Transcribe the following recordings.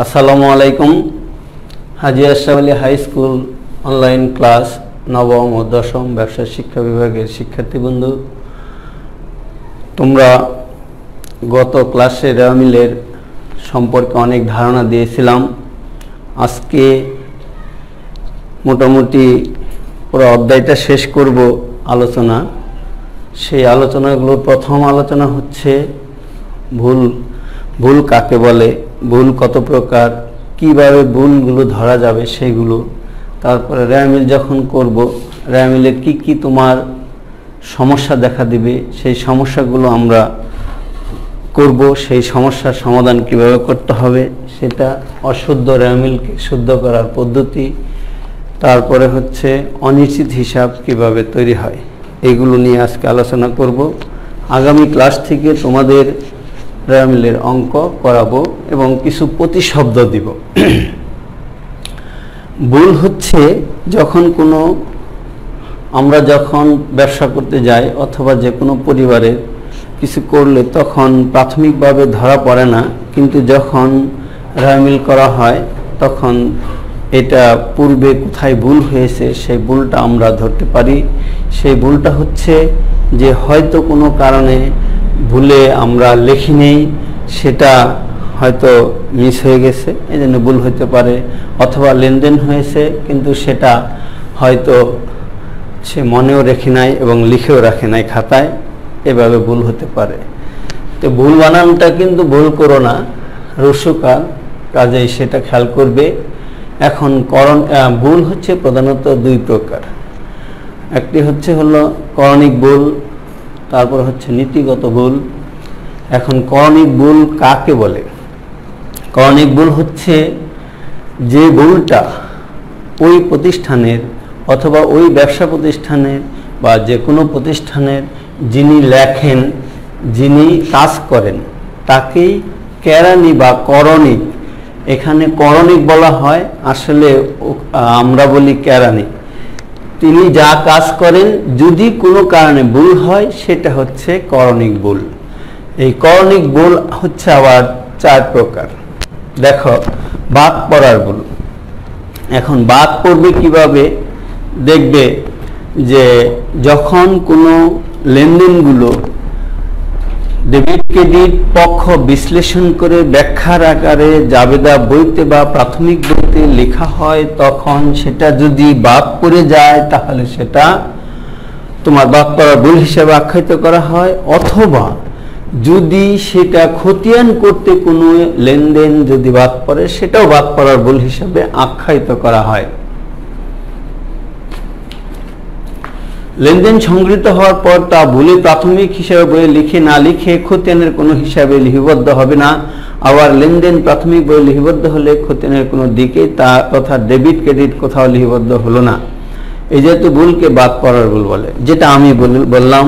আসসালামু আলাইকুম। Haji Ashraf Ali high school online class নবম ও দশম ব্যবসায় শিক্ষা বিভাগের শিক্ষার্থী বন্ধু, তোমরা গত ক্লাসে রেওয়া মিলের সম্পর্কে অনেক ধারণা দিয়েছিলাম। আজকে মোটামুটি পুরো অধ্যায়টা শেষ করব আলোচনা। সেই আলোচনাগুলো প্রথম আলোচনা হচ্ছে ভুল কাকে বলে, ভুল কত প্রকার, কিভাবে ভুলগুলো ধরা যাবে সেগুলো। তারপরে রেওয়া মিল যখন করব, রেওয়া মিলে কি তোমার সমস্যা দেখা দিবে সেই সমস্যাগুলো আমরা করব। সেই সমস্যার সমাধান কিভাবে করতে হবে সেটা, অশুদ্ধ রেওয়া মিলকে শুদ্ধ করার পদ্ধতি, তারপরে হচ্ছে অনিশ্চিত হিসাব কিভাবে তৈরি হয়, এগুলো নিয়ে আজকে আলোচনা করব। আগামী ক্লাস থেকে তোমাদের রেওয়া মিলের অঙ্ক করাবো এবং কিছু প্রতিশব্দ দিব। ভুল হচ্ছে আমরা যখন ব্যবসা করতে যাই অথবা যে কোনো পরিবারের কিছু করলে তখন প্রাথমিকভাবে ধরা পড়ে না, কিন্তু যখন রেওয়া মিল করা হয় তখন এটা পূর্বে কোথায় ভুল হয়েছে সেই ভুলটা আমরা ধরতে পারি। সেই ভুলটা হচ্ছে যে হয়তো কোনো কারণে ভুলে আমরা লিখি নেই, সেটা হয়তো মিস হয়ে গেছে, এই জন্য ভুল হতে পারে। অথবা লেনদেন হয়েছে কিন্তু সেটা হয়তো সে মনেও রেখে নাই এবং লিখেও রাখে নাই খাতায়, এভাবে ভুল হতে পারে। তো ভুল বানানটা কিন্তু ভুল করো না, রস্যকার, কাজেই সেটা খেয়াল করবে। এখন ভুল হচ্ছে প্রধানত দুই প্রকার। একটি হলো করণিক ভুল, তারপর হচ্ছে নীতিগত ভুল। এখন করণিক ভুল কাকে বলে? করণিক ভুল হচ্ছে যে ভুলটা ওই প্রতিষ্ঠানের অথবা ওই ব্যবসা প্রতিষ্ঠানের বা যে কোনো প্রতিষ্ঠানের যিনি লেখেন, যিনি কাজ করেন, তাকেই কেরানি বা করণিক, এখানে করণিক বলা হয়, আসলে আমরা বলি কেরানি। তিনি যা কাজ করেন যদি কোনো কারণে ভুল হয় সেটা হচ্ছে করণিক ভুল। এই করণিক ভুল হচ্ছে আবার চার প্রকার। দেখো, বাদ পড়ার ভুল। এখন বাদ পড়বে কিভাবে? দেখবে যে যখন কোনো লেনদেনগুলো ডেবিট ক্রেডিট পক্ষ বিশ্লেষণ করে ব্যাখ্যার আকারে জাবেদা বইতে বা প্রাথমিক বইতে লেখা হয়, তখন সেটা যদি বাদ পড়ে যায় তাহলে সেটা তোমার বাদ পড়ার ভুল হিসেবে আখ্যায়িত করা হয়। অথবা যদি সেটা খতিয়ান করতে কোনো লেনদেন যদি বাদ পড়ে, সেটাও বাদ পড়ার ভুল হিসেবে আখ্যায়িত করা হয়। লেনদেন সংগৃহীত হওয়ার পর তা ভুলে প্রাথমিক হিসাবে বইয়ে লিখে না লিখে খতিয়ানের কোনো হিসাবে লিপিবদ্ধ হবে না। আবার লেনদেন প্রাথমিক বইয়ে লিপিবদ্ধ হলে খতিয়ানের কোনো দিকে তা তথা ডেবিট ক্রেডিট কোথাও লিপিবদ্ধ হলো না। এই যেহেতু ভুলকে বাদ পড়ার ভুল বলে, যেটা আমি বললাম।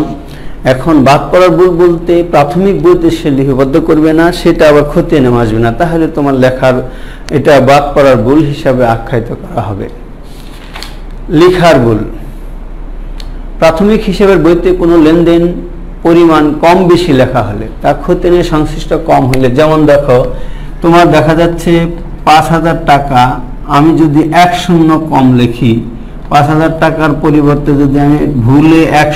এখন বাদ পড়ার ভুল বলতে প্রাথমিক বইতে সে লিপিবদ্ধ করবে না, সেটা আবার খতিয়ানে আসবে না, তাহলে তোমার লেখার এটা বাদ পড়ার ভুল হিসাবে আখ্যায়িত করা হবে। লেখার ভুল। প্রাথমিক হিসেবের বইতে কোনো লেনদেন পরিমাণ কম বেশি লেখা হলে, তা খতিয়ানে সংশ্লিষ্ট কম হলে, যেমন দেখো তোমার দেখা যাচ্ছে ৫,০০০ টাকা, আমি যদি ১ কম লিখি, ৫,০০০ টাকার পরিবর্তে যদি আমি ভুলে ১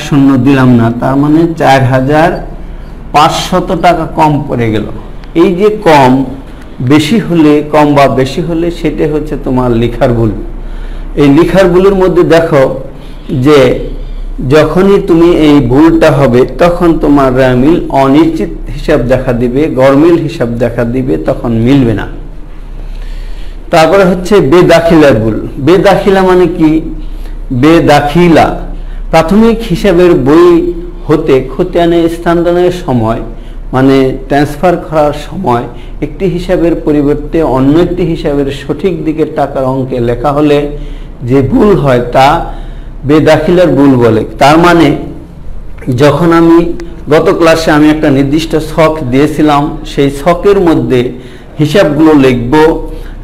দিলাম না, তার মানে ৪,৫০০ টাকা কম পড়ে গেল। এই যে কম বা বেশি হলে সেটা হচ্ছে তোমার লেখার ভুল। এই লেখার ভুলের মধ্যে দেখো যে যখনই তুমি এই ভুলটা হবে তখন তোমার রেওয়া মিল অনিশ্চিত হিসাব দেখা দিবে, গরমিল হিসাব দেখা দিবে, তখন মিলবে না। তারপরে হচ্ছে বেদাখিলার ভুল। বেদাখিলা মানে কি? বেদাখিলা প্রাথমিক হিসাবের বই হতে খতিয়ানে স্থানান্তরের সময়, মানে ট্রান্সফার করার সময়, একটি হিসাবের পরিবর্তে অন্য একটি হিসাবের সঠিক দিকের টাকার অঙ্কে লেখা হলে যে ভুল হয় তা বেদাখিলার ভুল বলে। তার মানে যখন গত ক্লাসে আমি একটা নির্দিষ্ট ছক দিয়েছিলাম, সেই ছকের মধ্যে হিসাবগুলো লিখব,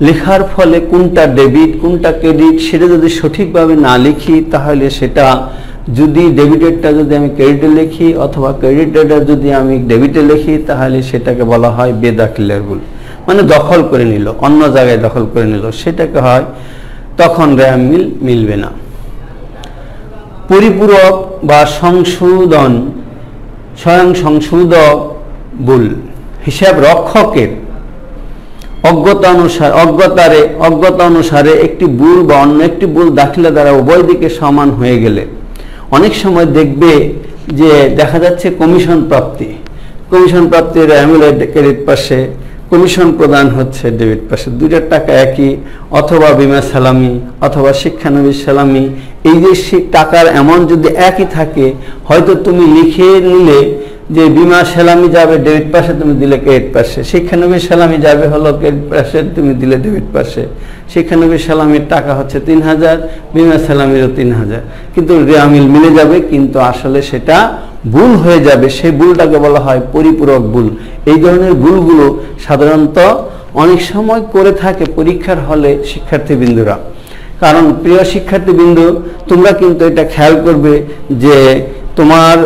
লেখার ফলে কোনটা ডেবিট কোনটা ক্রেডিট সেটা যদি সঠিকভাবে না লিখি, তাহলে সেটা যদি ডেবিটেরটা যদি আমি ক্রেডিটে লিখি অথবা ক্রেডিটেরটা যদি আমি ডেবিটে লিখি, তাহলে সেটাকে বলা হয় বেদাখিলার ভুল। মানে দখল করে নিল, অন্য জায়গায় দখল করে নিল, সেটাকে হয় তখন রেওয়ামিল মিলবে না। পরিপূরক বা সংশোধন, স্বয়ং সংশোধক ভুল, হিসাব রক্ষকের অজ্ঞতা অনুসারে একটি ভুল বা অন্য একটি ভুল দাখিলা দ্বারা উভয় দিকে সমান হয়ে গেলে অনেক সময় দেখবে যে দেখা যাচ্ছে কমিশন প্রাপ্তি রেওয়ামিলের ক্রেডিট পাশে, কমিশন প্রদান হচ্ছে ডেবিট পাশে, দুইটার টাকা একই, অথবা বিমা সালামি অথবা শিক্ষানবিশ সালামি, এই যে টাকার অ্যামাউন্ট যদি একই থাকে, হয়তো তুমি লিখে নিলে যে বিমা সালামি যাবে ডেবিট পাশে, তুমি দিলে ক্রেডিট পাশে, শিক্ষানবিশ সালামি যাবে হলো ক্রেডিট পাশে, তুমি দিলে ডেবিট পাশে। শিক্ষানবিশ সালামির টাকা হচ্ছে 3000, বিমা সালামিরও 3000, কিন্তু রেওয়ামিল মিলে যাবে, কিন্তু আসলে সেটা ভুল হয়ে যাবে। সেই ভুলটাকে বলা হয় পরিপূরক ভুল। এই ধরনের ভুলগুলো সাধারণত অনেক সময় করে থাকে পরীক্ষার হলে শিক্ষার্থীবৃন্দরা। কারণ প্রিয় শিক্ষার্থীবৃন্দু, তোমরা কিন্তু এটা খেয়াল করবে যে তোমার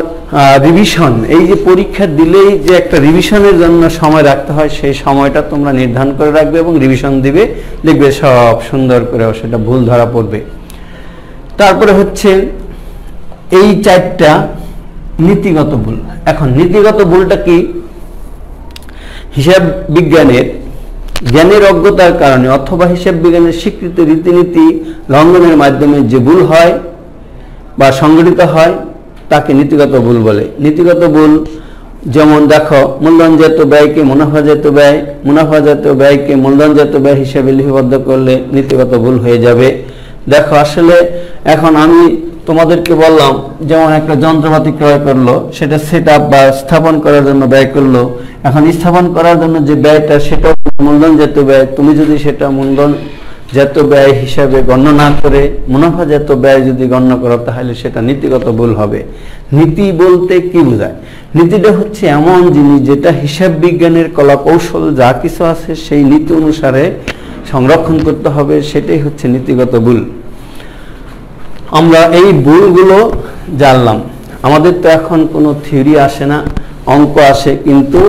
রিভিশন, এই যে পরীক্ষা দিলেই যে একটা রিভিশনের জন্য সময় রাখতে হয়, সেই সময়টা তোমরা নির্ধারণ করে রাখবে এবং রিভিশন দিবে, দেখবে সব সুন্দর করে সেটা ভুল ধরা পড়বে। তারপরে হচ্ছে এই 4টা নীতিগত ভুল। এখন নীতিগত ভুলটা কি? হিসাব বিজ্ঞানের জ্ঞানের অজ্ঞতার কারণে অথবা হিসাব বিজ্ঞানের স্বীকৃত রীতিনীতি লঙ্ঘনের মাধ্যমে যে ভুল হয় বা সংঘটিত হয় তাকে নীতিগত ভুল বলে। নীতিগত ভুল যেমন দেখো, মূলধনজাত ব্যয়কে মুনাফাজাত ব্যয়, মুনাফাজাত ব্যয়কে মূলধনজাত ব্যয় হিসেবে লিপিবদ্ধ করলে নীতিগত ভুল হয়ে যাবে। দেখো আসলে এখন আমি তোমাদেরকে বললাম, যেমন একটা যন্ত্রপাতি ক্রয় করলো, সেটা সেট আপ বা স্থাপন করার জন্য ব্যয় করলো, এখন স্থাপন করার জন্য যে ব্যয়টা সেটা মূলধনজাত ব্যয়, তুমি যদি সেটা মূলধনজাত ব্যয় হিসাবে গণ্য না করে মুনাফাজাত ব্যয় যদি গণ্য করো, তাহলে সেটা নীতিগত ভুল হবে। নীতি বলতে কি বোঝায়? নীতিটা হচ্ছে এমন জিনিস যেটা হিসাব বিজ্ঞানের কলা কৌশল যা কিছু আছে সেই নীতি অনুসারে সংরক্ষণ করতে হবে, সেটাই হচ্ছে নীতিগত ভুল। আমরা এই ভুলগুলো জানলাম। আমাদের তো এখন কোনো থিওরি আসে না, অঙ্ক আসে, কিন্তু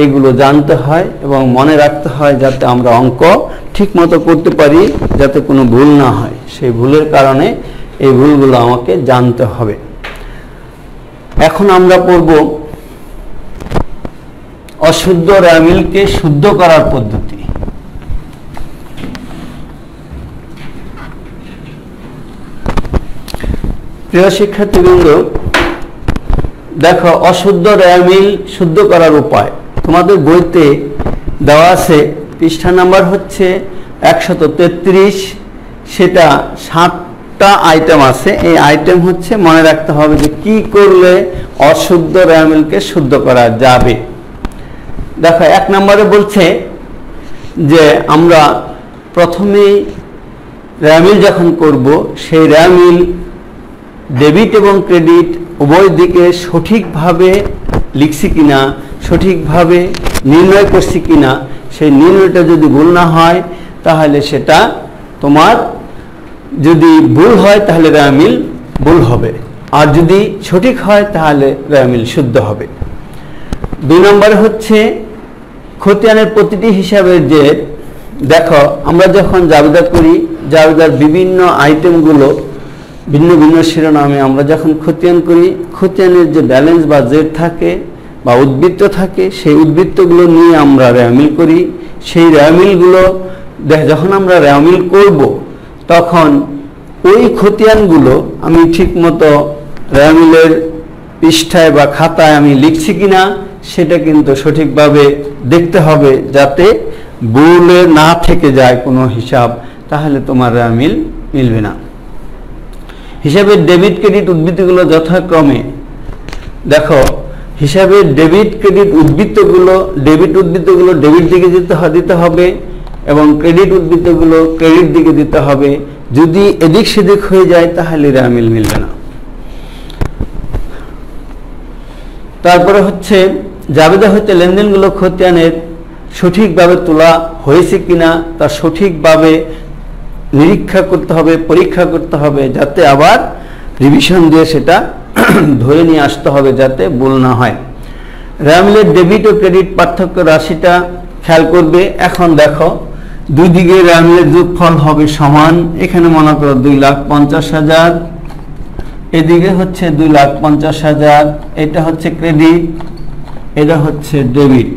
এগুলো জানতে হয় এবং মনে রাখতে হয় যাতে আমরা অঙ্ক ঠিক মতো করতে পারি, যাতে কোনো ভুল না হয়। সেই ভুলের কারণে এই ভুলগুলো আমাকে জানতে হবে। এখন আমরা পড়ব অশুদ্ধ রেওয়ামিলকে শুদ্ধ করার পদ্ধতি। প্রিয় শিক্ষার্থীবৃন্দ, দেখো অশুদ্ধ রেওয়ামিল শুদ্ধ করার উপায় তোমাদের বইতে দেওয়া আছে। পৃষ্ঠা নাম্বার হচ্ছে 133। সেটা 7টা আইটেম আছে। এই আইটেম হচ্ছে মনে রাখতে হবে যে কি করলে অশুদ্ধ রেওয়ামিলকে শুদ্ধ করা যাবে। দেখো 1 নম্বরে বলছে যে আমরা প্রথমেই রেওয়ামিল যখন করব, সেই রেওয়ামিল ডেবিট এবং ক্রেডিট উভয় দিকে সঠিকভাবে লিখছি কিনা, সঠিকভাবে নির্ণয় করছি কিনা, সেই নির্ণয়টা যদি ভুল না হয় তাহলে সেটা তোমার, যদি ভুল হয় তাহলে রেওয়ামিল ভুল হবে, আর যদি সঠিক হয় তাহলে রেওয়ামিল শুদ্ধ হবে। 2 নম্বরে হচ্ছে খতিয়ানের প্রতিটি হিসাবের যে, দেখো আমরা যখন জাবেদা করি, জাবেদার বিভিন্ন আইটেমগুলো ভিন্ন ভিন্ন শিরোনামে আমরা যখন খতিয়ান করি, খতিয়ানের যে ব্যালেন্স বা জেড থাকে বা উদ্বৃত্ত থাকে, সেই উদ্বৃত্তগুলো নিয়ে আমরা রেওয়ামিল করি। সেই রেওয়ামিলগুলো যখন আমরা রেওয়ামিল করব, তখন ওই খতিয়ানগুলো আমি ঠিকমতো রেওয়ামিলের পৃষ্ঠায় বা খাতায় আমি লিখছি কিনা সেটা কিন্তু সঠিকভাবে দেখতে হবে, যাতে ভুলে না থেকে যায় কোনো হিসাব, তাহলে তোমার রেওয়ামিল মিলবে না। হিসাবের ডেবিট ক্রেডিট উদ্বৃত্তগুলো যথাক্রমে, দেখো হিসাবের ডেবিট ক্রেডিট উদ্বৃত্তগুলো, ডেবিট উদ্বৃত্তগুলো ডেবিট দিকে দিতে হবে এবং ক্রেডিট উদ্বৃত্তগুলো ক্রেডিট দিকে দিতে হবে। যদি এদিক সেদিক হয়ে যায় তাহলে রেওয়ামিল মিলবে না। তারপরে হচ্ছে জাবেদা হইতে লেনদেনগুলো খতিয়ানের সঠিকভাবে তোলা হয়েছে কিনা তা সঠিকভাবে নিরীক্ষা করতে হবে, পরীক্ষা করতে হবে, যাতে আবার রিভিশন দিয়ে সেটা ধরে নিয়ে আসতে হবে, যাতে ভুল না হয়। রেওয়ামিলের ডেবিট ও ক্রেডিট পার্থক্য রাশিটা খেয়াল করবে। এখন দেখো দুই দিকে রেওয়ামিলের যোগফল হবে সমান। এখানে মনে করো 2,50,000, এদিকে হচ্ছে 2,50,000, এটা হচ্ছে ক্রেডিট, এটা হচ্ছে ডেবিট।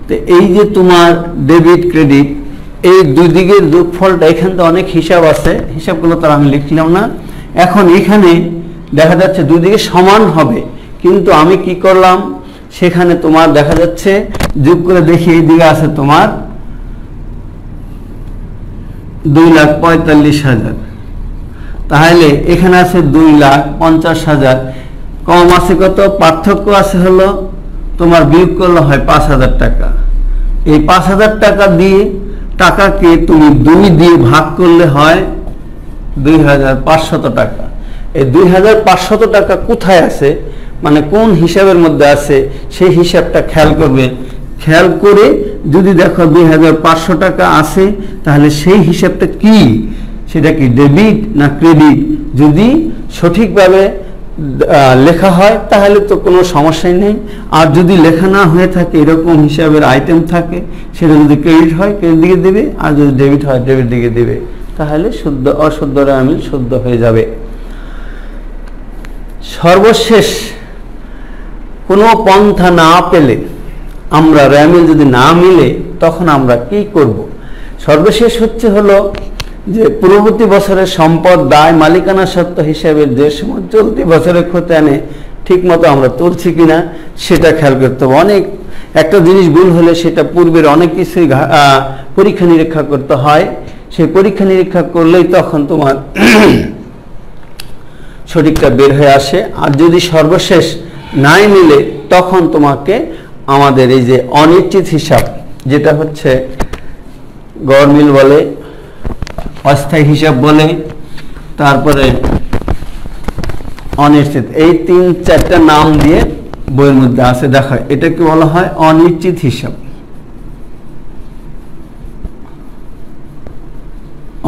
তো এই যে তোমার ডেবিট ক্রেডিট, এই দুই দিকের যোগফলটা, এখানে তো অনেক হিসাব আছে, হিসাবগুলো তো আমি লিখলাম না। এখন এখানে দেখা যাচ্ছে দুই দিকে সমান হবে, কিন্তু আমি কি করলাম, সেখানে তোমার দেখা যাচ্ছে যোগ করে দেখি, এই দিকে আছে তোমার 2,45,000, তাহলে এখানে আছে 2,50,000, কম আছে কত, পার্থক্য আছে হলো তোমার বিয়োগ করলে হয় 5,000 টাকা। এই 5,000 টাকা দিয়ে টাকাকে তুমি 2 দিয়ে ভাগ করলে হয় 2,500 টাকা। এই 2,500 টাকা কোথায় আছে, মানে কোন হিসাবের মধ্যে আছে, সেই হিসাবটা খেয়াল করবে। খেয়াল করে যদি দেখো 2,500 টাকা আছে, তাহলে সেই হিসাবটা কি, সেটা কি ডেবিট না ক্রেডিট? যদি সঠিকভাবে লেখা হয় তাহলে তো কোনো সমস্যাই নেই, আর যদি লেখা না হয়ে থাকে, এরকম হিসাবের আইটেম থাকে, সেটা যদি ক্রেডিট হয় ক্রেডিট দিকে দেবে, আর যদি ডেবিট হয় ডেবিট দিকে দেবে, তাহলে শুদ্ধ অশুদ্ধ রেওয়ামিল শুদ্ধ হয়ে যাবে। সর্বশেষ কোনো পন্থা না পেলে, আমরা রেওয়ামিল যদি না মিলে, তখন আমরা কি করব? সর্বশেষ হলো যে পূর্ববর্তী বছরের সম্পদ দায় মালিকানা সত্ত্ব হিসাবে যে সময় চলতি বছরের খতিয়ানে ঠিক মতো আমরা তুলছি কিনা সেটা খেয়াল করতে হবে। অনেক একটা জিনিস ভুল হলে সেটা পূর্বের অনেক কিছুই পরীক্ষা নিরীক্ষা করতে হয়। সেই পরীক্ষা নিরীক্ষা করলেই তখন তোমার সঠিকটা বের হয়ে আসে। আর যদি সর্বশেষ নাই মিলে, তখন তোমাকে আমাদের এই যে অনিশ্চিত হিসাব, যেটা হচ্ছে গড়মিল বলে, অস্থায়ী হিসাব বলে, তারপরে অনিশ্চিত, এই 3-4টা নাম দিয়ে বইয়ের মধ্যে আছে। দেখো এটাকে বলা হয় অনিশ্চিত হিসাব।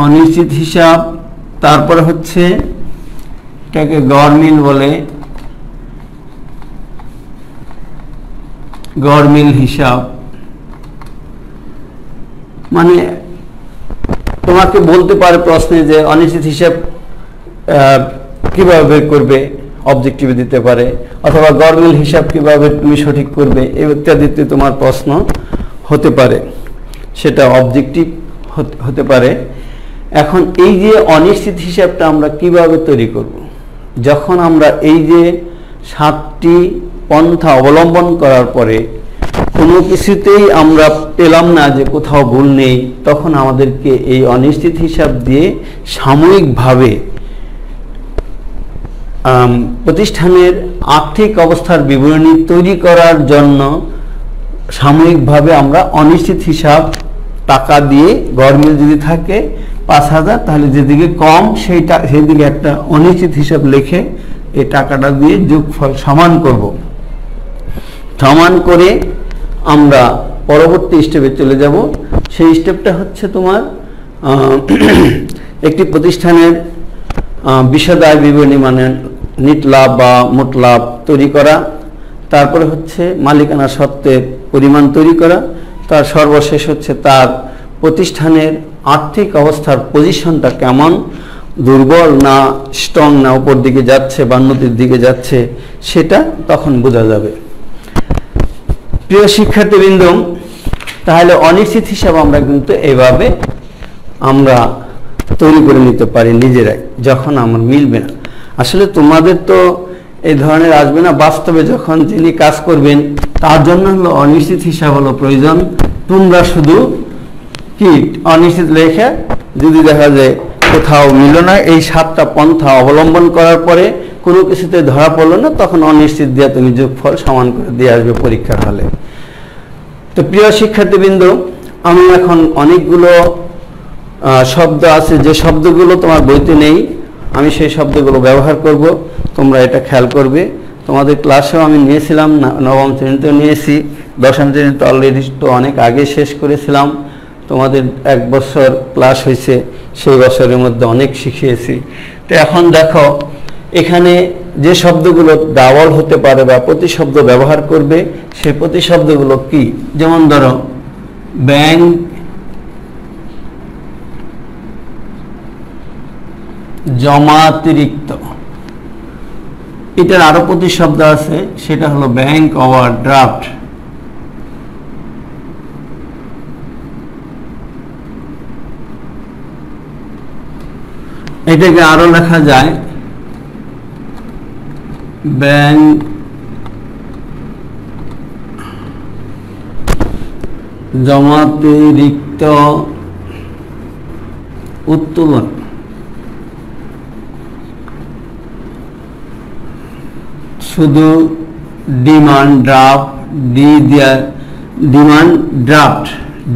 অনিশ্চিত হিসাব, তারপরে হচ্ছে এটাকে গড়মিল বলে, গড়মিল হিসাব। মানে তোমাকে বলতে পারে প্রশ্নে যে অনিশ্চিত হিসাব কিভাবে বের করবে, অবজেক্টিভে দিতে পারে, অথবা গড়মিল হিসাব কিভাবে তুমি সঠিক করবে, ইত্যাদিতে তোমার প্রশ্ন হতে পারে, সেটা অবজেক্টিভ হতে পারে। এখন এই যে অনিশ্চিত হিসাবটা আমরা কিভাবে তৈরি করব? যখন আমরা এই যে 7টি পন্থা অবলম্বন করার পরে কোনো কিছুতেই আমরা পেলাম না যে কোথাও ভুল নেই, তখন আমাদেরকে এই অনিশ্চিত হিসাব দিয়ে সাময়িকভাবে প্রতিষ্ঠানের আর্থিক অবস্থার বিবরণী তৈরি করার জন্য সাময়িকভাবে আমরা অনিশ্চিত হিসাব টাকা দিয়ে, গড়মিল যদি থাকে 5,000, তাহলে যেদিকে কম সেইদিকে একটা অনিশ্চিত হিসাব লিখে এই টাকাটা দিয়ে যোগফল সমান করব। সমান করে আমরা পরবর্তী স্টেপে চলে যাব। সেই স্টেপটা হচ্ছে তোমার একটি প্রতিষ্ঠানের বিশদ আয় বিবরণী, মানে নিট লাভ বা মোট লাভ তৈরি করা, তারপরে হচ্ছে মালিকানা সত্ত্বের পরিমাণ তৈরি করা, তার সর্বশেষ হচ্ছে তার প্রতিষ্ঠানের আর্থিক অবস্থার পজিশনটা কেমন, দুর্বল না স্ট্রং না উপর দিকে যাচ্ছে বা উন্নতির দিকে যাচ্ছে, সেটা তখন বোঝা যাবে। প্রিয় শিক্ষার্থীবৃন্দ, তাহলে অনিশ্চিত হিসাব আমরা কিন্তু এইভাবে আমরা তৈরি করে নিতে পারি নিজেরাই, যখন আমার মিলবে না। আসলে তোমাদের তো এই ধরনের আসবে না, বাস্তবে যখন যিনি কাজ করবেন তার জন্য হলো অনিশ্চিত হিসাব হলো প্রয়োজন। তোমরা শুধু কি অনিশ্চিত লেখে যদি দেখা যায় কোথাও মিল না, এই 7টা পন্থা অবলম্বন করার পরে কোনো কিছুতে ধরা পড়লো না, তখন অনিশ্চিত দিয়ে তুমি যোগফল সমান করে দিয়ে আসবে পরীক্ষার হলে। তো প্রিয় শিক্ষার্থীবৃন্দ, আমি এখন অনেকগুলো শব্দ আছে যে শব্দগুলো তোমার বইতে নেই, আমি সেই শব্দগুলো ব্যবহার করব, তোমরা এটা খেয়াল করবে। তোমাদের ক্লাসেও আমি নিয়েছিলাম, 9ম শ্রেণীতেও নিয়েছি, 10ম শ্রেণীতে অলরেডি তো অনেক আগে শেষ করেছিলাম। তোমাদের 1 বছর ক্লাস হয়েছে, সেই বছরের মধ্যে অনেক শিখিয়েছি। তো এখন দেখো এখানে যে শব্দগুলো ডাবল হতে পারে বা প্রতিশব্দ ব্যবহার করবে, সেই প্রতিশব্দগুলো কি? যেমন ধরো ব্যাংক জমাতিরিক্ত, এটার আরো প্রতিশব্দ আছে, সেটা হলো ব্যাংক ওভারড্রাফট। এটাকে আরো লেখা যায় ব্যাংক জমাতিরিক্ত উত্তোলন। শুধু ডিমান্ড ড্রাফট,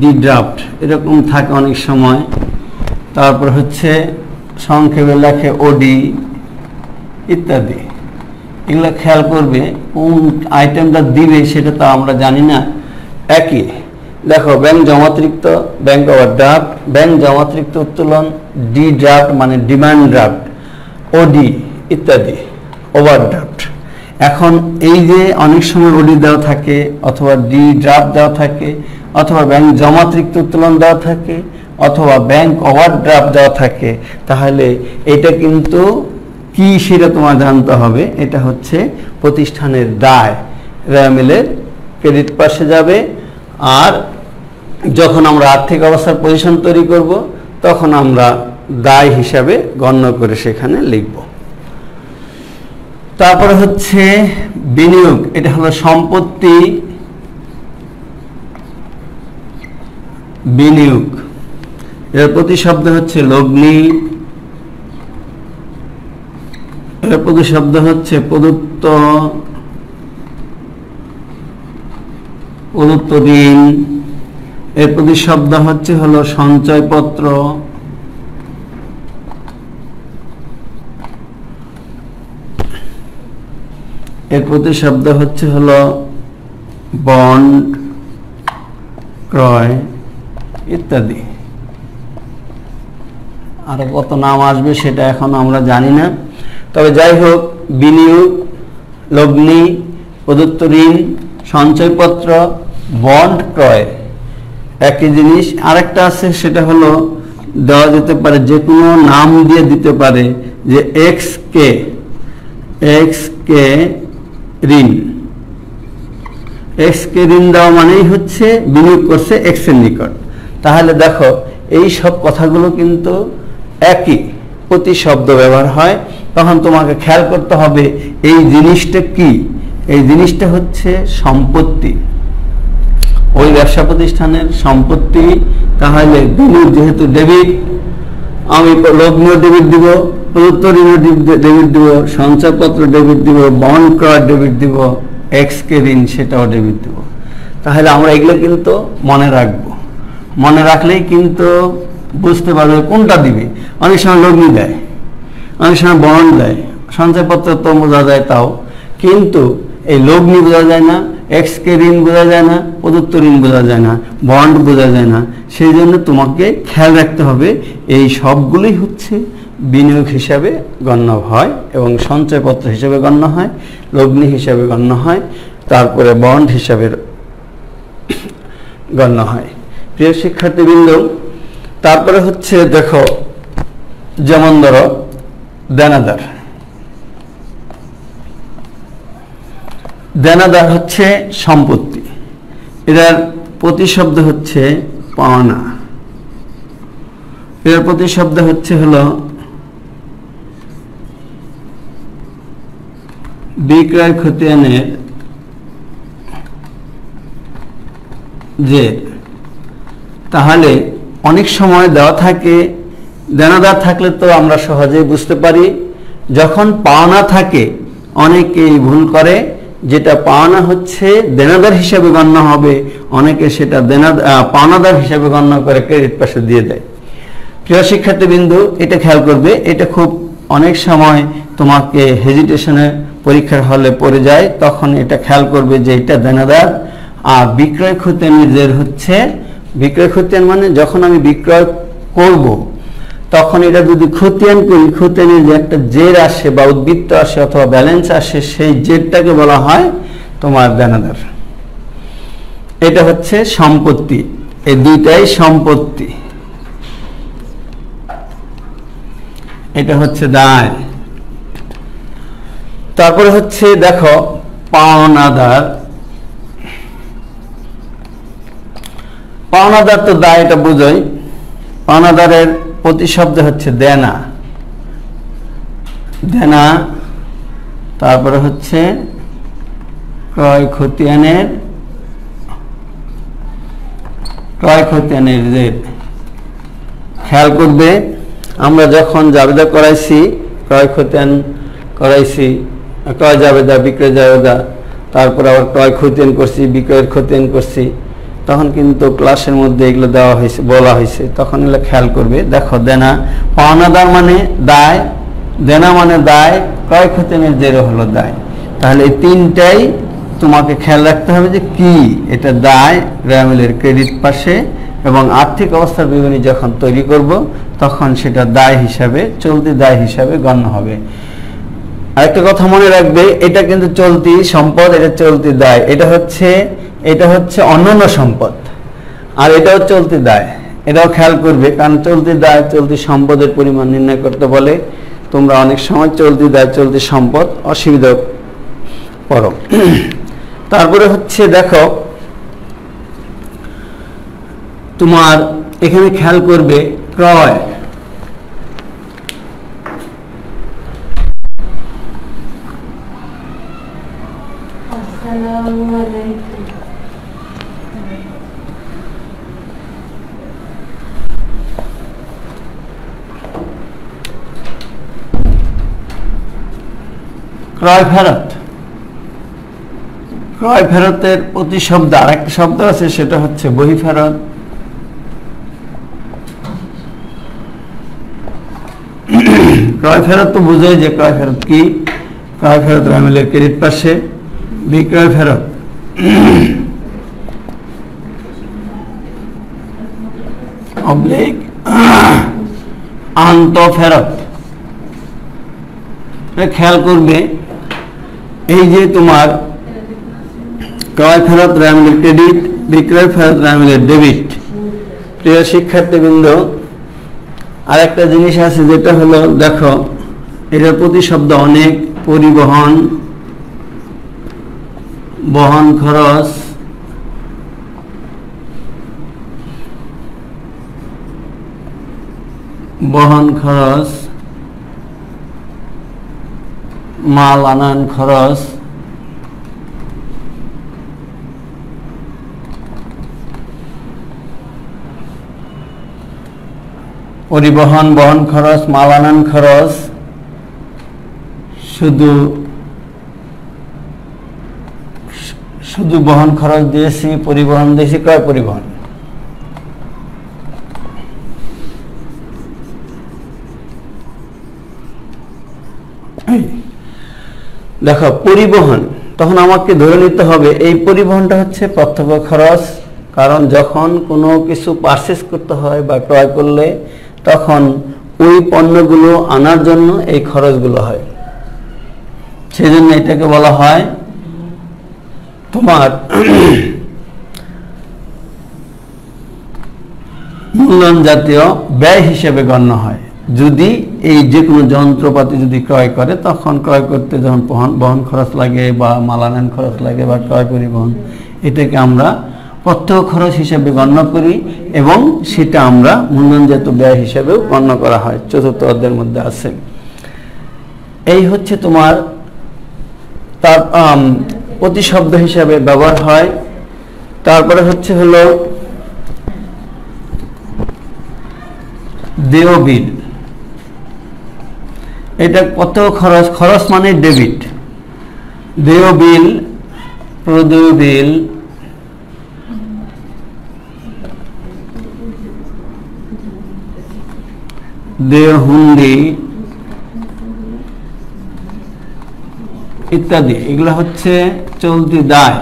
ডি ড্রাফট এরকম থাকে অনেক সময়। তারপর হচ্ছে সংক্ষেপে লেখে ওডি ইত্যাদি। এগুলো খেয়াল করবে, কোন আইটেমটা দিবে সেটা তো আমরা জানি না। একই দেখো, ব্যাংক জমাতিরিক্ত, ব্যাংক ওভারড্রাফট, ব্যাংক জমাতিরিক্ত উত্তোলন, ডি ড্রাফট মানে ডিমান্ড ড্রাফট, ওডি ইত্যাদি, ওভারড্রাফট। এখন এই যে অনেক সময় ওডি দেওয়া থাকে, অথবা ডি ড্রাফট দেওয়া থাকে, অথবা ব্যাংক জমাতিরিক্ত উত্তোলন দেওয়া থাকে, অথবা ব্যাংক ওভারড্রাফট দেওয়া থাকে, তাহলে এটা কিন্তু কি সেটা তোমার জানতে হবে। এটা হচ্ছে প্রতিষ্ঠানের দায়, রেমিলের ক্রেডিট পাশে যাবে। আর যখন আমরা আর্থিক অবস্থার পজিশন তৈরি করব, তখন আমরা দায় হিসাবে গণ্য করে সেখানে লিখব। তারপরে হচ্ছে বিনিয়োগ, এটা হলো সম্পত্তি বিনিয়োগ। এর প্রতিশব্দ হচ্ছে লগ্নি, এর প্রতিশব্দ হচ্ছে প্রদত্ত ঋণ, এর প্রতিশব্দ হচ্ছে হলো সঞ্চয়পত্র, এর প্রতিশব্দ হচ্ছে হলো বন্ড ক্রয় ইত্যাদি। আরো কত নাম আসবে সেটা এখন আমরা জানি না। তবে যাই হোক, বিনিয়োগ, লগ্নি, প্রদত্ত ঋণ, সঞ্চয়পত্র, বন্ড ক্রয় একই জিনিস। আরেকটা আছে, সেটা হলো দেওয়া যেতে পারে, যে কোনো নাম দিয়ে দিতে পারে, যে এক্স কে ঋণ। এক্স কে ঋণ দেওয়া মানেই হচ্ছে বিনিয়োগ করছে এক্স এর নিকট। তাহলে দেখো, এই সব কথাগুলো কিন্তু একই প্রতিশব্দ ব্যবহার হয়। তখন তোমাকে খেয়াল করতে হবে এই জিনিসটা কি। এই জিনিসটা হচ্ছে সম্পত্তি, ওই ব্যবসা প্রতিষ্ঠানের সম্পত্তি। তাহলে বিনিয়োগ যেহেতু ডেবিট, আমি লগ্নিও ডেবিট দিব, প্রদত্ত ঋণও ডেবিট দিব, সঞ্চয়পত্র ডেবিট দিব, বন্ড ক্রয় ডেবিট দিব, এক্স কে ঋণ সেটাও ডেবিট দিব। তাহলে আমরা এগুলো কিন্তু মনে রাখবো। মনে রাখলেই কিন্তু বুঝতে পারবে কোনটা দিবে। অনেক সময় লগ্নি দেয়, অনেক সময় বন্ড দেয়, সঞ্চয়পত্র তো বোঝা যায় তাও, কিন্তু এই লগ্নি বোঝা যায় না, এক্স কে ঋণ বোঝা যায় না, প্রদত্ত ঋণ বোঝা যায় না, বন্ড বোঝা যায় না। সেই জন্য তোমাকে খেয়াল রাখতে হবে এই সবগুলোই হচ্ছে বিনিয়োগ হিসাবে গণ্য হয়, এবং সঞ্চয়পত্র হিসাবে গণ্য হয়, লগ্নি হিসাবে গণ্য হয়, তারপরে বন্ড হিসাবে গণ্য হয়। প্রিয় শিক্ষার্থীবৃন্দ, তারপরে হচ্ছে দেখো, যেমন ধরো দেনাদার। দেনাদার হচ্ছে সম্পত্তি, এটার প্রতিশব্দ হচ্ছে পাওনা, এর প্রতিশব্দ হচ্ছে হলো বিক্রয় খতিয়ানের জের। তাহলে অনেক সময় দেওয়া থাকে, দেনাদার থাকলে তো আমরা সহজেই বুঝতে পারি। যখন পাওনা থাকে অনেকেই ভুল করে, যেটা পাওনা হচ্ছে দেনাদার হিসাবে গণ্য হবে, অনেকে সেটা পাওনাদার হিসাবে গণ্য করে ক্রেডিট পাশে দিয়ে দেয়। প্রিয় শিক্ষার্থীবৃন্দু, এটা খেয়াল করবে, এটা খুব অনেক সময় তোমাকে হেজিটেশনে পরীক্ষার হলে পড়ে যায়, তখন এটা খেয়াল করবে যে এটা দেনাদার। আর বিক্রয় খতিয়ানের জের হচ্ছে, বিক্রয় খতিয়ান মানে যখন আমি বিক্রয় করব তখন এটা যদি খতিয়ান করি, খতিয়ানের যে একটা জের আসে বা উদ্বৃত্ত আসে অথবা ব্যালেন্স আসে, সেই জেরটাকে বলা হয় তোমার দেনাদার। এটা হচ্ছে সম্পত্তি। এই দুইটাই সম্পত্তি, এটা হচ্ছে দায়। তারপরে হচ্ছে দেখো পাওনাদার। পাওনাদার তো দায়, এটা বুঝোই। পাওনাদারের প্রতিশব্দ হচ্ছে দেনা, দেনা। তারপরে হচ্ছে ক্রয় খতিয়ানের রেট। খেয়াল করবে আমরা যখন জাবেদা করাইছি, ক্রয় খতিয়ান করাইছি, ক্রয় জাবেদা, বিক্রয় জাবেদা, তারপর আবার ক্রয় খতিয়ান করছি, বিক্রয়ের খতিয়ান করছি, তখন কিন্তু ক্লাসের মধ্যে এগুলো দেওয়া হয়েছে, বলা হয়েছে, তখন এগুলো খেয়াল করবে। দেখো দেনা, পাওনাদার মানে দায়, দেনা মানে দায়, ক্রয় খতিয়ানের জেরে হলো দায়। তাহলে এই তিনটাই তোমাকে খেয়াল রাখতে হবে যে কি, এটা দায় রামিলের ক্রেডিট পাশে, এবং আর্থিক অবস্থার বিবরণী যখন তৈরি করব তখন সেটা দায় হিসাবে, চলতি দায় হিসাবে গণ্য হবে। আরেকটা কথা মনে রাখবে, এটা কিন্তু চলতি সম্পদ, এটা চলতি দায়। এটা হচ্ছে অন্যান্য সম্পদ, আর এটাও চলতি দায়। এটাও খেয়াল করবে, কারণ চলতি দায় চলতি সম্পদের পরিমাণ নির্ণয় করতে বলে। তোমরা অনেক সময় চলতি দায় চলতি সম্পদ অসুবিধা পড়ো। তারপরে হচ্ছে দেখো তোমার এখানে খেয়াল করবে ক্রয়, ক্রয় ফেরত। ক্রয় ফেরতের প্রতিশব্দ আরেকটা শব্দ আছে, সেটা হচ্ছে বহি ফেরত। ক্রয় ফেরত তো বুঝোই যে ক্রয় ফেরত কি। ক্রয় ফেরত রামিলের ক্রেডিট পাশে, বিক্রয় ফেরত অবলিক আন্ত ফেরত। খেয়াল করবে এই যে তোমার ক্রয় ফেরত রামিলের ক্রেডিট, বিক্রয় ফেরত রামিলের ডেবিট। প্রিয় শিক্ষার্থীবৃন্দ, আরেকটা জিনিস আছে যেটা হলো দেখো এটার প্রতিশব্দ অনেক। পরিবহন, বহন খরচ, মাল আনান খরচ, পরিবহন, বহন খরচ, মাল আনান খরচ। শুধু বহন খরচ দিয়েছি, পরিবহন দিয়েছি, ক্রয় পরিবহন। দেখো পরিবহন, তখন আমাকে ধরে নিতে হবে এই পরিবহনটা হচ্ছে প্রত্যক্ষ খরচ, কারণ যখন কোনো কিছু পারচেজ করতে হয় বা ক্রয় করলে তখন ওই পণ্যগুলো আনার জন্য এই খরচগুলো হয়। সেজন্য এটাকে বলা হয় তোমার মূলধন জাতীয় ব্যয় হিসেবে গণ্য হয়। যদি এই যে কোনো যন্ত্রপাতি যদি ক্রয় করে, তখন ক্রয় করতে যখন বহন খরচ লাগে বা মালানান খরচ লাগে বা ক্রয় পরিবহন, এটাকে আমরা প্রত্যক্ষ খরচ হিসেবে গণ্য করি, এবং সেটা আমরা মূলধনজাত ব্যয় হিসেবেও গণ্য করা হয়। চতুর্থ অধ্যায়ের মধ্যে আছে। এই হচ্ছে তোমার তার প্রতিশব্দ হিসাবে ব্যবহার হয়। তারপরে হলো দেয় বিল। এটা প্রত্যক্ষ খরচ, খরচ মানে ডেবিট। দেয় বিল, প্রদেয় বিল, দেয় হুন্ডি ইত্যাদি, এগুলো হচ্ছে চলতি দায়।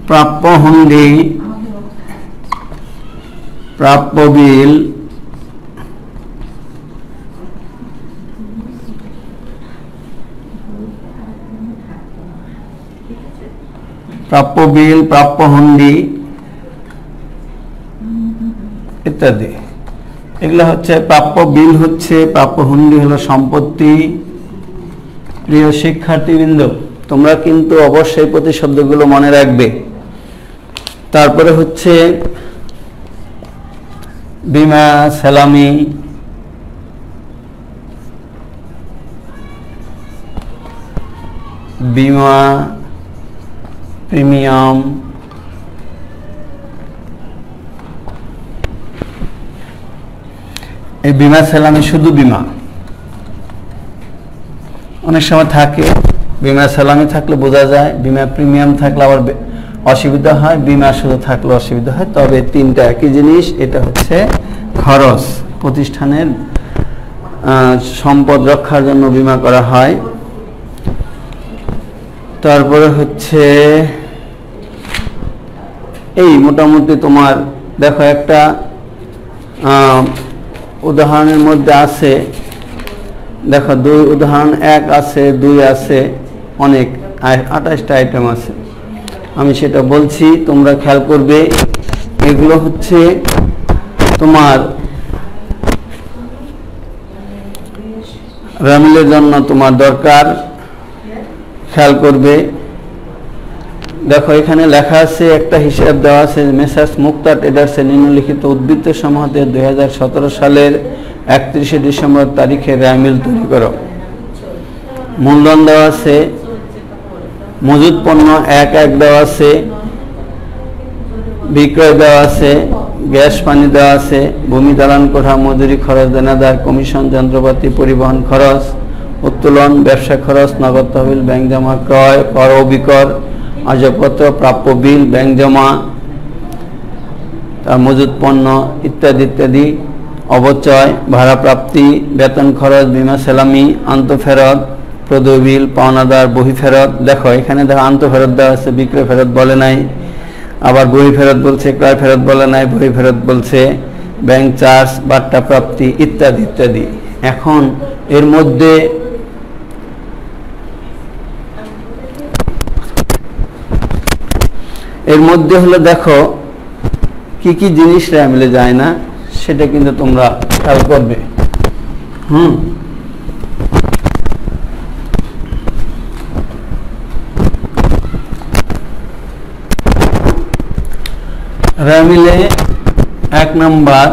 প্রাপ্য হুন্ডি, প্রাপ্য বিল, প্রাপ্য বিল, প্রাপ্য হুন্ডি ইত্যাদি। এগুলো হচ্ছে প্রাপ্য বিল, হচ্ছে প্রাপ্য হুন্ডি হলো সম্পত্তি। প্রিয় শিক্ষার্থীবৃন্দ, তোমরা কিন্তু অবশ্যই প্রতিশব্দগুলো মনে রাখবে। তারপরে হচ্ছে বিমা, সালামি, বিমা, প্রিমিয়াম, এই বিমা সালামি শুধু বিমা, অনেক সময় থাকে বিমা সালামি থাকলে বোঝা যায়, বিমা প্রিমিয়াম থাকলে আবার অসুবিধা হয়, বিমা শুধু থাকলে অসুবিধা হয়। তবে তিনটা একই জিনিস। এটা হচ্ছে খরচ, প্রতিষ্ঠানের সম্পদ রক্ষার জন্য বিমা করা হয়। তারপরে হচ্ছে এই মোটামুটি তোমার দেখো একটা উদাহরণের মধ্যে আছে, দেখো দুই উদাহরণ, এক আছে, দুই আছে, অনেক 28টা আইটেম আছে। আমি সেটা বলছি, তোমরা খেয়াল করবে। এগুলো হচ্ছে তোমার রামিলের জন্য তোমার দরকার, খেয়াল করবে। দেখো এখানে লেখা আছে, একটা হিসাব দেওয়া আছে, মেসার্স মুক্তা ট্রেডার্সের নিম্নলিখিত উদ্বৃত্ত সমূহতে 2017 সালের 31শে ডিসেম্বর তারিখে রামিল তৈরি করো। মূলধন দেওয়া আছে, মজুদ পণ্য 1 দেওয়া আছে, বিক্রয় দেওয়া আছে, গ্যাস পানি দেওয়া আছে, ভূমি দালান কোঠা, মজুরি খরচ, দেনাদার, কমিশন, যন্ত্রপাতি, পরিবহন খরচ, উত্তোলন, ব্যবসা খরচ, নগদ তহবিল, ব্যাংক জমা, ক্রয়, কর ও বিকর, আসবাবপত্র, প্রাপ্য বিল, ব্যাংক জমা, তার মজুদ পণ্য ইত্যাদি ইত্যাদি, অবচয়, ভাড়া প্রাপ্তি, বেতন খরচ, বিমা সালামি, আন্তঃফেরত, প্রদেয় বিল, পাওনাদার, বহি ফেরত। দেখো এখানে দেখো আন্তঃফেরত দেওয়া আছে, বিক্রয় ফেরত বলে নাই, আবার বহি ফেরত বলছে, ক্রয় ফেরত বলে নাই, বহি ফেরত বলছে, ব্যাংক চার্জ, বাট্টা প্রাপ্তি ইত্যাদি ইত্যাদি। এখন এর মধ্যে হলো দেখো কি কি জিনিস মিলে যায় না, সেটা কিন্তু তোমরা খেয়াল করবে। রামিলে 1 নাম্বার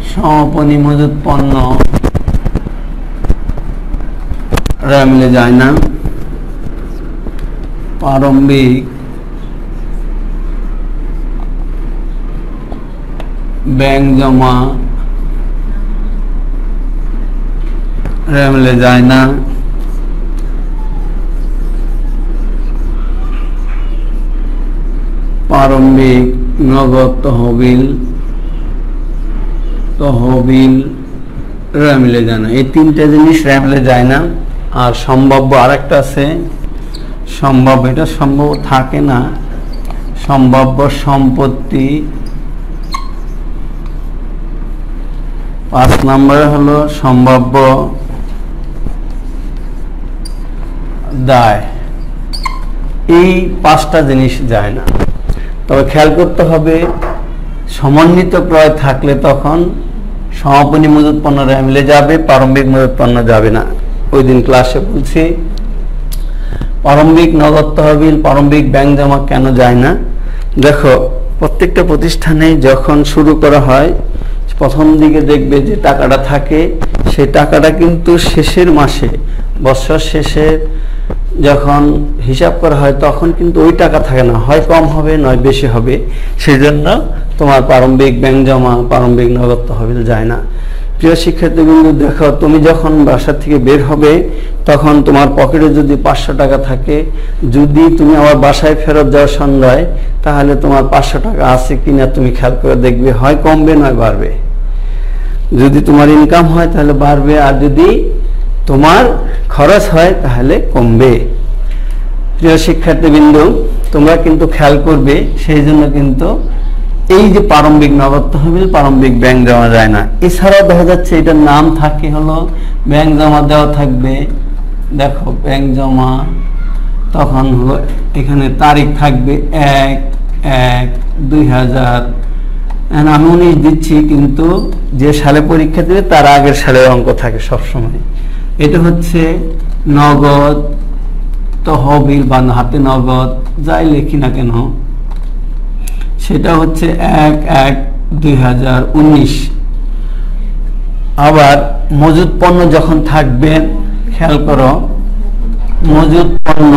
সমাপনী মজুদ পণ্য রামিলে যায় না। প্রারম্ভিক ব্যাংক জমা রামিলে যায় না। প্রারম্ভিক নগদ তহবিল রামিলে যায় না। এই তিনটা জিনিস রামিলে যায় না। আর সম্ভাব্য আরেকটা আছে, সম্ভাব্য, এটা সম্ভব থাকে না, সম্ভাব্য সম্পত্তি। 5 নম্বরে হলো সম্ভাব্য দায়। এই 5টা জিনিস যায় না। তবে খেয়াল করতে হবে, সমন্বিত ক্রয় থাকলে তখন সমাপনী মজুদ পণ্য রামিলে যাবে, প্রারম্ভিক মজুদ পণ্য যাবে না। ওই দিন ক্লাসে বলছি প্রারম্ভিক নগদ তহবিল, প্রারম্ভিক ব্যাংক জমা কেন যায় না। দেখো প্রত্যেকটা প্রতিষ্ঠানে যখন শুরু করা হয়, প্রথম দিকে দেখবে যে টাকাটা থাকে, সেই টাকাটা কিন্তু শেষের মাসে, বছর শেষে যখন হিসাব করা হয় তখন কিন্তু ওই টাকা থাকে না, হয় কম হবে নয় বেশি হবে। সেই জন্য তোমার প্রারম্ভিক ব্যাংক জমা, প্রারম্ভিক নগদ তহবিল যায় না। প্রিয় শিক্ষার্থীবৃন্দ, দেখো তুমি যখন বাসা থেকে বের হবে তখন তোমার পকেটে যদি 500 টাকা থাকে, যদি তুমি আবার বাসায় ফেরত যাও সন্ধ্যায়, তাহলে তোমার 500 টাকা আছে কিনা তুমি খেয়াল করে দেখবে, হয় কমবে নয় বাড়বে। যদি তোমার ইনকাম হয় তাহলে বাড়বে, আর যদি তোমার খরচ হয় তাহলে কমবে। প্রিয় শিক্ষার্থীবৃন্দ, তোমরা কিন্তু খেয়াল করবে, সেই জন্য কিন্তু এই যে প্রারম্ভিক নগদ তহবিল, প্রারম্ভিক ব্যাংক জমা যায় না। এছাড়াও দেখা যাচ্ছে এটার নাম থাকে হলো ব্যাংক জমা দেওয়া থাকবে, দেখো ব্যাংক জমা, তখন হলো এখানে তারিখ থাকবে 1/1/2000, আমি 19 দিচ্ছি, কিন্তু যে সালে পরীক্ষা দেবে তার আগের সালের অঙ্ক থাকে সবসময়। এটা হচ্ছে নগদ তহবিল বা হাতে নগদ যাই লিখি না কেন, সেটা হচ্ছে 1/1/2019। আবার মজুদ পণ্য যখন থাকবে, খেয়াল করো মজুদ পণ্য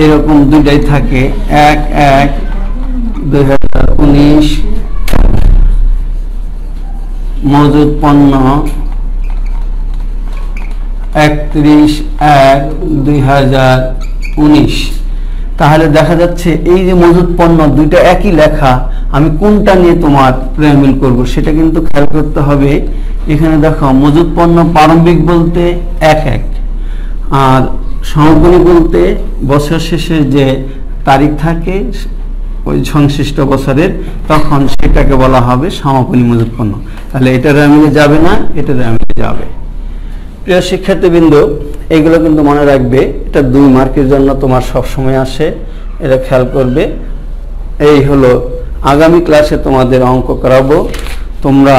এরকম দুইটাই থাকে, 1/1/2019, মজুদ পণ্য 31/1/2019। তাহলে দেখা যাচ্ছে এই যে মজুদ পণ্য দুইটা একই লেখা, আমি কোনটা নিয়ে তোমার প্রেমিল করব সেটা কিন্তু খেয়াল করতে হবে। এখানে দেখো মজুদ পণ্য প্রারম্ভিক বলতে 1/1, আর সমাপনী বলতে বছর শেষে যে তারিখ থাকে ওই সংশ্লিষ্ট বছরের, তখন সেটাকে বলা হবে সমাপনী মজুদ পণ্য। তাহলে এটা রেমিলে যাবে না, এটা রেমিলে যাবে। প্রিয় শিক্ষার্থীবৃন্দ, এগুলো কিন্তু মনে রাখবে, এটা 2 মার্কের জন্য তোমার সব সময় আসে, এটা খেয়াল করবে। এই হলো আগামী ক্লাসে তোমাদের অঙ্ক করাবো। তোমরা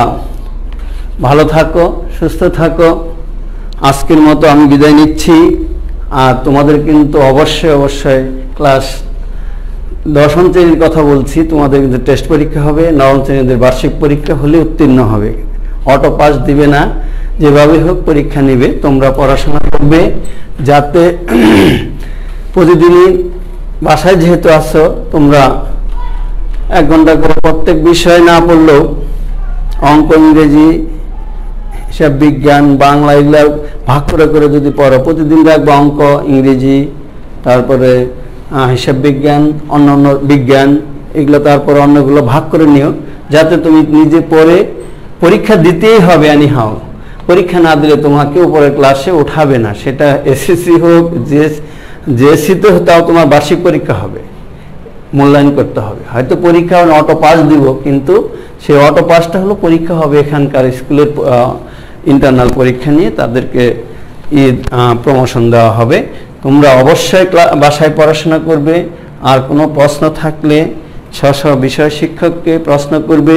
ভালো থাকো, সুস্থ থাকো। আজকের মতো আমি বিদায় নিচ্ছি। আর তোমাদের কিন্তু অবশ্যই ক্লাস 10ম শ্রেণীর কথা বলছি, তোমাদের কিন্তু টেস্ট পরীক্ষা হবে, 9ম শ্রেণীদের বার্ষিক পরীক্ষা হলে উত্তীর্ণ হবে, অটো পাস দিবে না, যেভাবে হোক পরীক্ষা নেবে। তোমরা পড়াশোনা করবে, যাতে প্রতিদিনই বাসায় যেহেতু আসো, তোমরা 1 ঘন্টা করে প্রত্যেক বিষয় না পড়লেও অঙ্ক, ইংরেজি, হিসাব বিজ্ঞান, বাংলা এগুলো ভাগ করে যদি পড়ো, প্রতিদিন রাখবো অঙ্ক, ইংরেজি, তারপরে হিসাব বিজ্ঞান, অন্যান্য বিজ্ঞান এগুলো, তারপর অন্যগুলো ভাগ করে নিও, যাতে তুমি নিজে পড়ে পরীক্ষা দিতেই হবে। এনিহাও পরীক্ষা না দিলে তোমাকে উপরের ক্লাসে উঠাবে না, সেটা এসএসসি হোক, জেএসসিতে তাও তোমার বার্ষিক পরীক্ষা হবে, মূল্যায়ন করতে হবে। হয়তো পরীক্ষা অটো পাস দিব, কিন্তু সেই অটো পাসটা হলো পরীক্ষা হবে এখানকার স্কুলের ইন্টারনাল পরীক্ষা নিয়ে তাদেরকে প্রমোশন দেওয়া হবে। তোমরা অবশ্যই বাসায় পড়াশোনা করবে। আর কোনো প্রশ্ন থাকলে স্ব বিষয় শিক্ষককে প্রশ্ন করবে,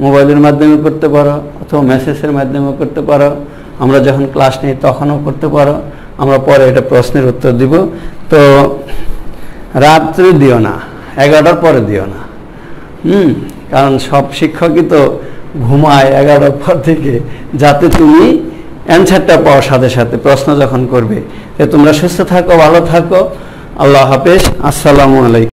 মোবাইলের মাধ্যমে করতে পারো অথবা মেসেজের মাধ্যমে করতে পারো। আমরা যখন ক্লাস নিই তখনও করতে পারো, আমরা পরে এটা প্রশ্নের উত্তর দিব। তো রাত্রে দিও না, 11টার পরে দিও না, কারণ সব শিক্ষকই তো ঘুমায় 11টার পর থেকে, যাতে তুমি অ্যান্সারটা পাওয়ার সাথে সাথে প্রশ্ন যখন করবে। তোমরা সুস্থ থাকো, ভালো থাকো। আল্লাহ হাফেজ, আসসালামু আলাইকুম।